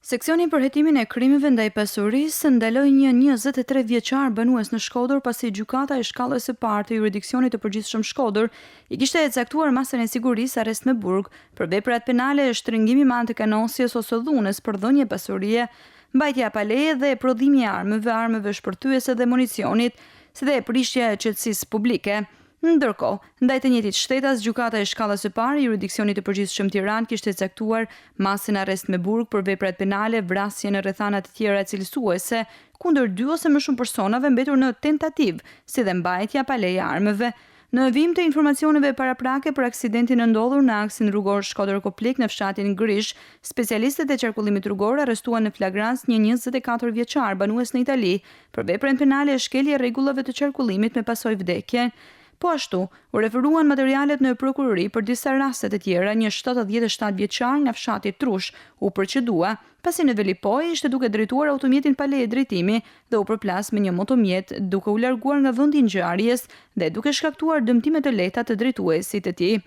Seksioni për hetimin e krimeve ndaj pasurisë ndaloi një 23 vjeçar banues në Shkodër pasi gjykata e shkallës së parë të jurisdiksionit të përgjithshëm Shkodër i kishte caktuar masën e sigurisë arrest me burg për veprat penale e shtrëngimi me anë të kanosjes ose dhunës për dhënje pasurie, mbajtja pa leje dhe prodhimi i armëve shpërthyese dhe municionit, si dhe prishja e qetësisë publike. Ndërkohë, ndaj të njëjtit shtetas, gjykata e shkallës së parë e jurisdiksionit të përgjithshëm Tiranë kishte caktuar masën arrest me burg për veprat penale, vrasje në rrethana të tjera cilësuese kundër 2 ose më shumë personave mbetur në tentativë, si dhe mbajtja pa leje armëve. Në vim të informacioneve paraprake për aksidentin e ndodhur në aksin rrugor Shkodër-Koplik në fshatin Grish, specialistët e qarkullimit rrugor arrestuan në flagrancë një 24 vjeçar banues në Itali për veprën penale e shkelje rregullave të qarkullimit me pasojë vdekje. Po ashtu, u referuan materialet në prokurori për disa raste të tjera. Një 77 vjeçar nga fshati Trush u procedua pasi në Velipoj ishte duke drejtuar automjetin pa leje drejtimi dhe u përplas me një motomjet duke u larguar nga vendi i ngjarjes dhe duke shkaktuar dëmtime të lehta të drejtuesit të tij.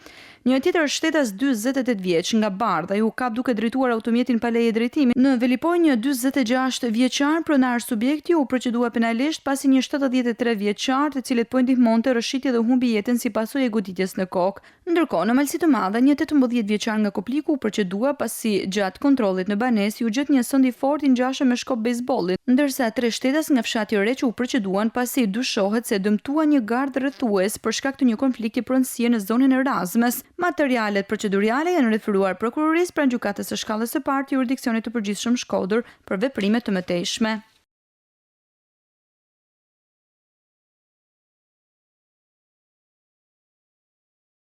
Një tjetër shtetas 48 vjeç nga Bardha u kap duke drejtuar automjetin pa leje drejtimi. Në Velipoj një 46 vjeçar pronar subjekti u procedua penalisht pasi një 73 vjeçar, të cilët po ndihmonte rrëshitje dhe humbi jetën si pasojë e goditjes në kokë. Ndërkohë, në Malësi të Madhe, një 18 vjeçar nga Kopliku u procedua pasi gjatë kontrollit në banesë u gjet një send i fortë i ngjashëm me shkop bejsbollit, ndërsa 3 shtetas nga fshati Reç u proceduan pasi dyshohet se dëmtuan një gard rrethues për shkak të një konflikti pronësie në zonën e Razmës. Materialet procedurale janë referuar prokurorisë pranë gjykatës së shkallës së parë të jurisdiksionit të përgjithshëm Shkodër për veprime të mëtejshme.